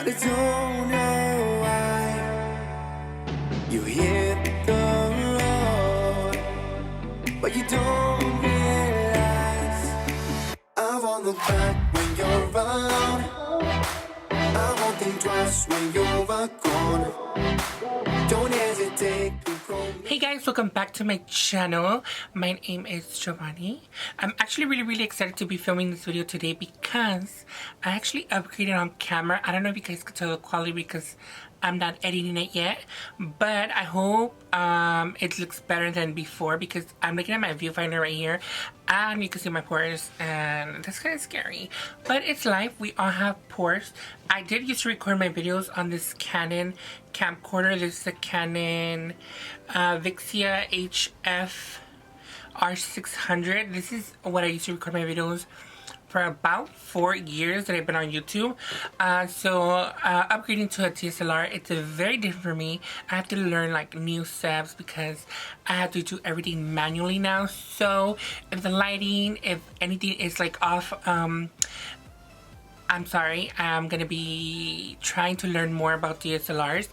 but I don't know why. You hit the road, but you don't realize I won't look back when you're around. I won't think twice when you're gone. Don't hesitate to call me. Hey guys, welcome back to my channel. My name is Jovany. I'm actually really excited to be filming this video today because I actually upgraded on camera. I don't know if you guys could tell the quality because I'm not editing it yet, but I hope it looks better than before because I'm looking at my viewfinder right here and you can see my pores and that's kind of scary, but it's life. We all have pores. I did used to record my videos on this Canon camcorder. This is a Canon Vixia HF R600. This is what I used to record my videos for about 4 years that I've been on YouTube. Upgrading to a DSLR, it's very different for me. I have to learn like new steps because I have to do everything manually now. So if the lighting, if anything is like off, I'm sorry. I'm gonna be trying to learn more about DSLRs.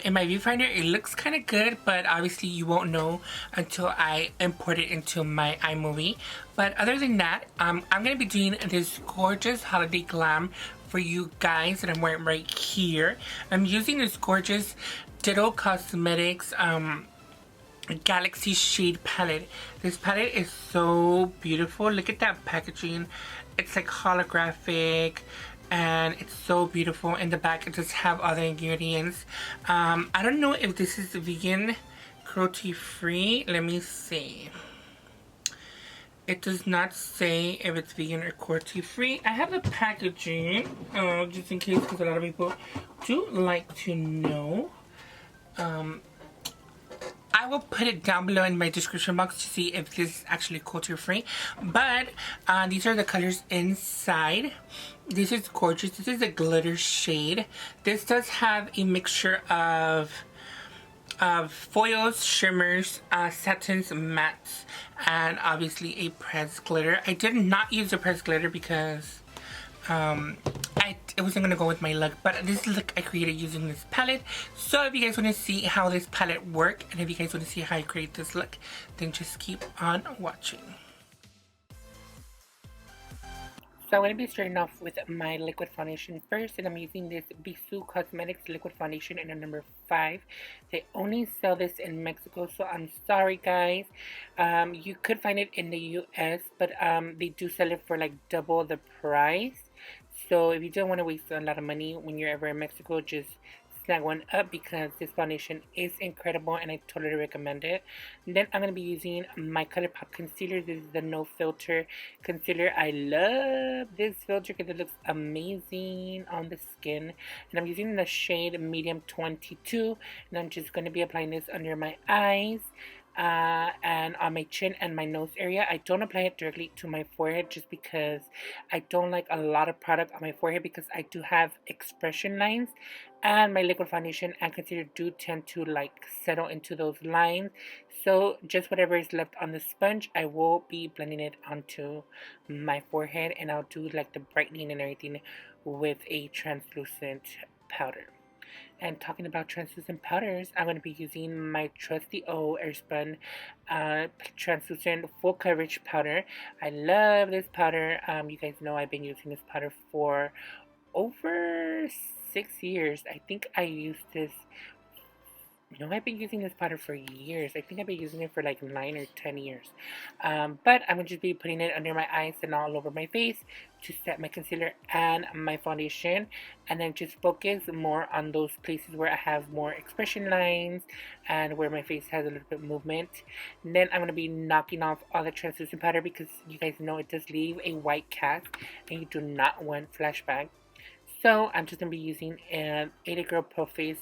In my viewfinder, it looks kind of good, but obviously you won't know until I import it into my iMovie. But other than that, I'm gonna be doing this gorgeous holiday glam for you guys that I'm wearing right here. I'm using this gorgeous Ditto Cosmetics Galaxy Shade palette. This palette is so beautiful. Look at that packaging. It's like holographic and it's so beautiful. In the back it does have other ingredients. I don't know if this is vegan, cruelty free. Let me see. It does not say if it's vegan or cruelty free. I have the packaging just in case because a lot of people do like to know. I will put it down below in my description box to see if this is actually cruelty free. But these are the colors inside. This is gorgeous. This is a glitter shade. This does have a mixture of foils, shimmers, satins, mattes, and obviously a pressed glitter. I did not use the pressed glitter because it wasn't going to go with my look, but this look I created using this palette. So if you guys want to see how this palette works, and if you guys want to see how I create this look, then just keep on watching. So I'm going to be starting off with my liquid foundation first, and I'm using this Bisou Cosmetics liquid foundation in a number 5. They only sell this in Mexico, so I'm sorry guys. You could find it in the US, but they do sell it for like double the price. So if you don't want to waste a lot of money when you're ever in Mexico, just snag one up because this foundation is incredible and I totally recommend it. And then I'm going to be using my ColourPop concealer. This is the no filter concealer. I love this filter because it looks amazing on the skin. And I'm using the shade medium 22, and I'm just going to be applying this under my eyes and on my chin and my nose area. I don't apply it directly to my forehead just because I don't like a lot of product on my forehead because I do have expression lines, and my liquid foundation and concealer do tend to like settle into those lines. So just whatever is left on the sponge, I will be blending it onto my forehead, and I'll do like the brightening and everything with a translucent powder. And talking about translucent powders, I'm going to be using my trusty Airspun translucent full coverage powder. I love this powder. You guys know I've been using this powder for over 6 years. I think I used this. You know, I've been using this powder for years. I think I've been using it for like 9 or 10 years. But I'm going to just be putting it under my eyes and all over my face to set my concealer and my foundation. And then just focus more on those places where I have more expression lines and where my face has a little bit of movement. And then I'm going to be knocking off all the translucent powder because you guys know it does leave a white cast and you do not want flashback. So I'm just going to be using an 80 Girl Pro Face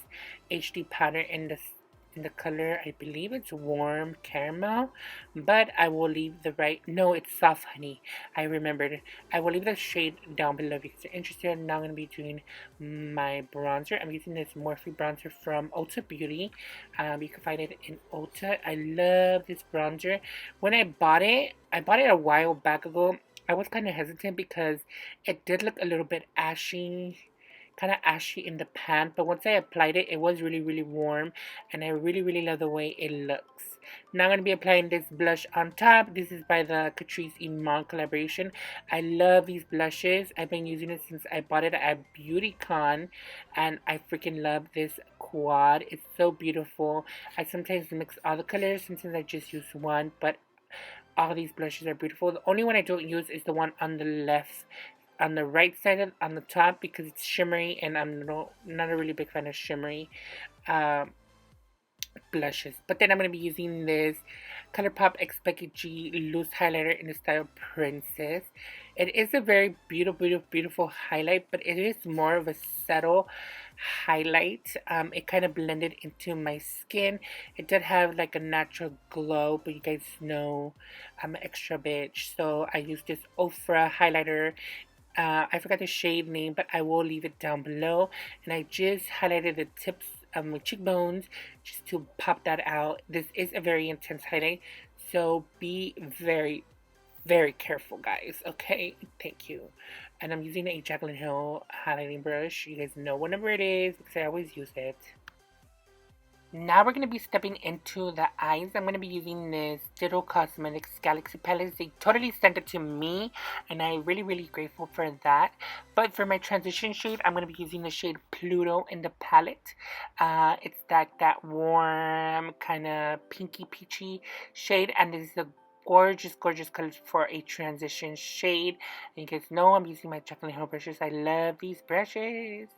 HD powder in the color, I believe it's warm caramel, but I will leave the no, it's soft honey. I remembered. I will leave the shade down below if you're interested. Now I'm going to be doing my bronzer. I'm using this Morphe bronzer from Ulta Beauty. You can find it in Ulta. I love this bronzer. When I bought it a while back ago. I was kind of hesitant because it did look a little bit ashy kind of ashy in the pan, but once I applied it, it was really, really warm, and I really, really love the way it looks. Now I'm going to be applying this blush on top. This is by the Catrice Iman collaboration. I love these blushes. I've been using it since I bought it at BeautyCon, and I freaking love this quad. It's so beautiful. I sometimes mix all the colors. Sometimes I just use one, but all these blushes are beautiful. The only one I don't use is the one on the left, on the right side, on the top, because it's shimmery, and I'm not a really big fan of shimmery um, blushes. But then I'm going to be using this ColourPop Expected G loose highlighter in the style Princess. It is a very beautiful highlight, but it is more of a subtle highlight. It kind of blended into my skin. It did have like a natural glow, but you guys know I'm an extra bitch, so I used this Ofra highlighter. I forgot the shade name, but I will leave it down below. And I just highlighted the tips of my cheekbones just to pop that out. This is a very intense highlight, so be very careful, guys. Okay, thank you. And I'm using a Jaclyn Hill highlighting brush. You guys know what number it is because I always use it. Now we're going to be stepping into the eyes. I'm going to be using this Ditto Cosmetics Galaxy palette. They totally sent it to me, and I'm really grateful for that. But for my transition shade, I'm going to be using the shade Pluto in the palette. It's that warm, kind of pinky peachy shade, and this is a gorgeous color for a transition shade. And you guys know I'm using my Jaclyn Hill brushes. I love these brushes.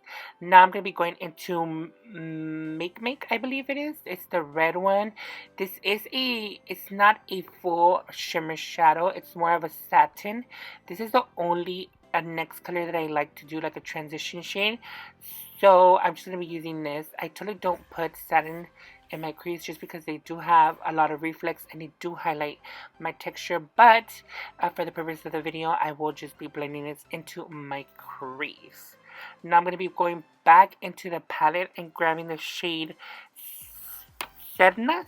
Now I'm going to be going into Make, I believe it is. It's the red one. It's not a full shimmer shadow. It's more of a satin. This is the only next color that I like to do like a transition shade. So I'm just going to be using this. I totally don't put satin in my crease just because they do have a lot of reflex and they do highlight my texture, but for the purpose of the video I will just be blending this into my crease. Now I'm going to be going back into the palette and grabbing the shade Sedna.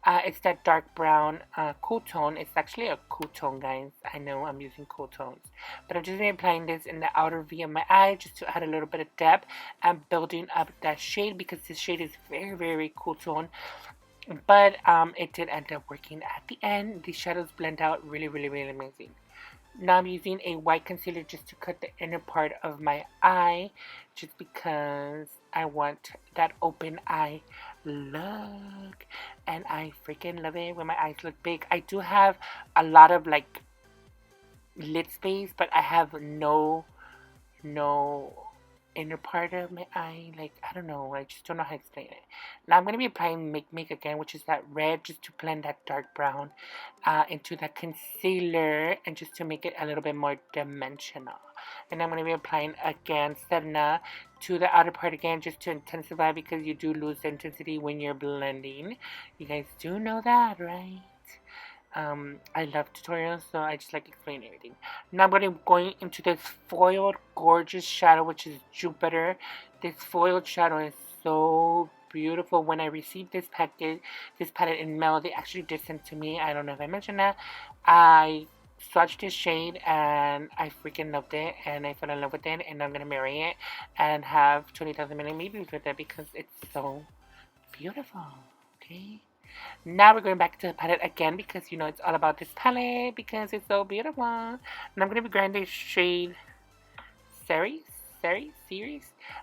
It's that dark brown cool tone. It's actually a cool tone, guys. I know I'm using cool tones, but I'm just going to be applying this in the outer V of my eye just to add a little bit of depth and building up that shade, because this shade is very cool tone. But it did end up working at the end. The shadows blend out really amazing. Now I'm using a white concealer just to cut the inner part of my eye, just because I want that open eye look, and I freaking love it when my eyes look big. I do have a lot of like lid space, but I have no inner part of my eye. Like, I don't know, I just don't know how to explain it. Now I'm going to be applying Make again, which is that red, just to blend that dark brown into that concealer, and just to make it a little bit more dimensional. And I'm going to be applying again Sedna to the outer part again, just to intensify, because you do lose the intensity when you're blending. You guys do know that, right? I love tutorials, so I just like explaining everything. Now I'm going into this foiled gorgeous shadow, which is Jupiter. This foiled shadow is so beautiful. When I received this palette in mail, they actually did send to me. I don't know if I mentioned that. I swatched this shade and I freaking loved it, and I fell in love with it, and I'm gonna marry it and have 20,000 million babies with it because it's so beautiful. Okay. Now we're going back to the palette again, because you know it's all about this palette because it's so beautiful. And I'm going to be grabbing this shade Series.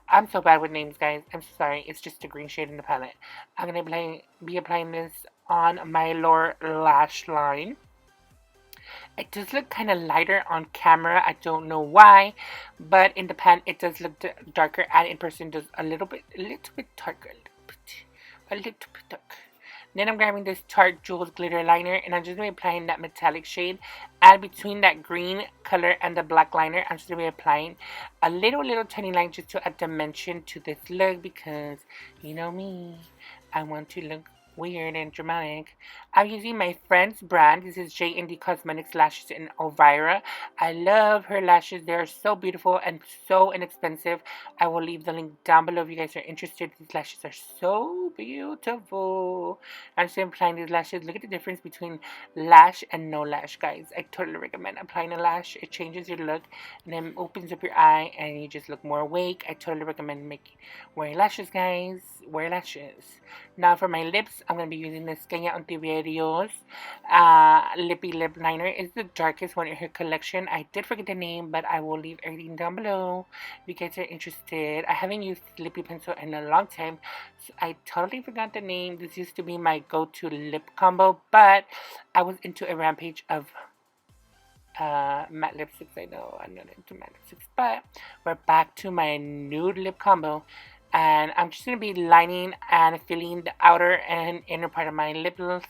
I'm so bad with names, guys. I'm so sorry. It's just a green shade in the palette. I'm going to be applying this on my lower lash line. It does look kind of lighter on camera. I don't know why, but in the pan it does look darker, and in person does a little bit darker. A little bit darker. Then I'm grabbing this Tarte Jewels glitter liner, and I'm just going to be applying that metallic shade. And between that green color and the black liner, I'm just going to be applying a little tiny line just to add dimension to this look, because you know me, I want to look weird and dramatic. I'm using my friend's brand. This is J&D Cosmetics Lashes in Elvira. I love her lashes. They are so beautiful and so inexpensive. I will leave the link down below if you guys are interested. These lashes are so beautiful. I'm just applying these lashes. Look at the difference between lash and no lash, guys. I totally recommend applying a lash. It changes your look and then opens up your eye and you just look more awake. I totally recommend wearing lashes, guys. Wear lashes. Now for my lips, I'm going to be using this Kenya Ontiverios Lippy Lip Liner. It's the darkest one in her collection. I did forget the name, but I will leave everything down below if you guys are interested. I haven't used lippy pencil in a long time, so I totally forgot the name. This used to be my go-to lip combo, but I was into a rampage of matte lipsticks. I know I'm not into matte lipsticks, but we're back to my nude lip combo. And I'm just going to be lining and filling the outer and inner part of my lips.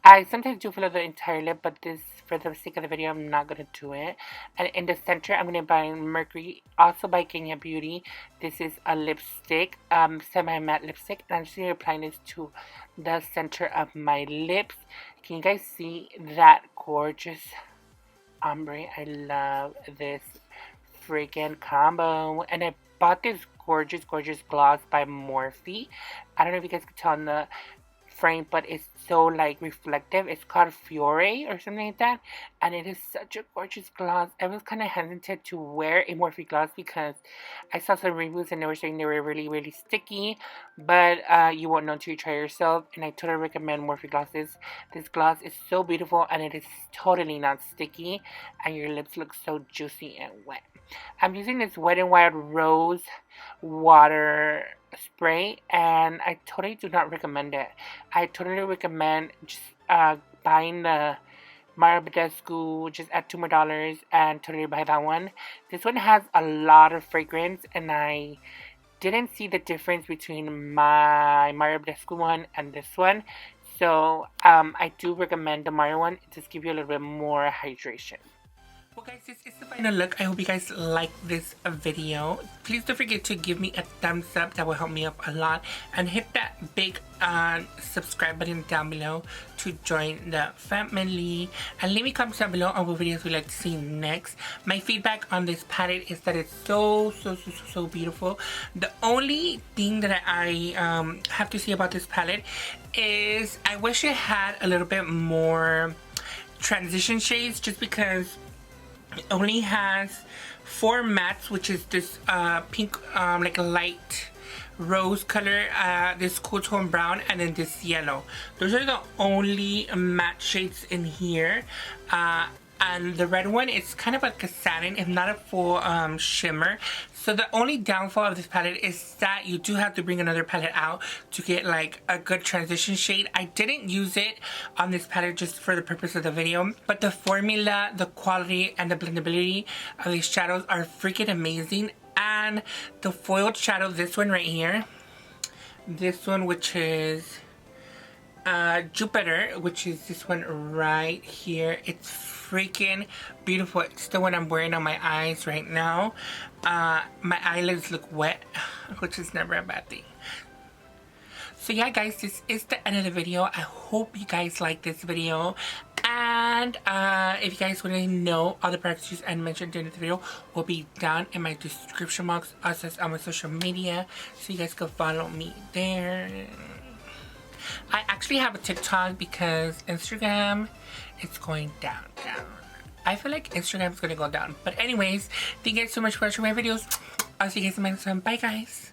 I sometimes do fill out the entire lip, but this, for the sake of the video, I'm not going to do it. And in the center, I'm going to buy Mercury, also by Kenya Beauty. This is a lipstick, semi-matte lipstick. And I'm just going to apply this to the center of my lips. Can you guys see that gorgeous ombre? I love this freaking combo. And I bought this gorgeous gloss by Morphe. I don't know if you guys can tell in the frame, but it's so like reflective. It's called Fiore or something like that, and it is such a gorgeous gloss. I was kind of hesitant to wear a Morphe gloss because I saw some reviews and they were saying they were really sticky, but you won't know until you try yourself, and I totally recommend Morphe glosses. This gloss is so beautiful and it is totally not sticky, and your lips look so juicy and wet. I'm using this Wet n Wild Rose water spray, and I totally do not recommend it. I totally recommend just buying the Mario Badescu, just add $2 more and totally buy that one. This one has a lot of fragrance, and I didn't see the difference between my Mario Badescu one and this one. So I do recommend the Mario one. It just gives you a little bit more hydration. Well guys, this is the final look. I hope you guys like this video. Please don't forget to give me a thumbs up. That will help me up a lot. And hit that big subscribe button down below to join the family. And leave me comments down below on what videos you'd like to see next. My feedback on this palette is that it's so beautiful. The only thing that I have to say about this palette is I wish it had a little bit more transition shades, just because it only has 4 mattes, which is this pink, like a light rose color, this cool tone brown, and then this yellow. Those are the only matte shades in here. And the red one, it's kind of like a satin, if not a full shimmer. So the only downfall of this palette is that you do have to bring another palette out to get like a good transition shade. I didn't use it on this palette just for the purpose of the video, but the formula, the quality, and the blendability of these shadows are freaking amazing. And the foiled shadow, this one right here, this one, which is Jupiter, which is this one right here, it's freaking beautiful. It's the one I'm wearing on my eyes right now. My eyelids look wet, which is never a bad thing. So yeah guys, this is the end of the video. I hope you guys like this video. And if you guys want to know all the products used and mentioned during the video will be down in my description box, as well as on my social media, so you guys can follow me there. I actually have a TikTok because Instagram is going down. I feel like Instagram is going to go down. But anyways, thank you guys so much for watching my videos. I'll see you guys in my next one. Bye guys.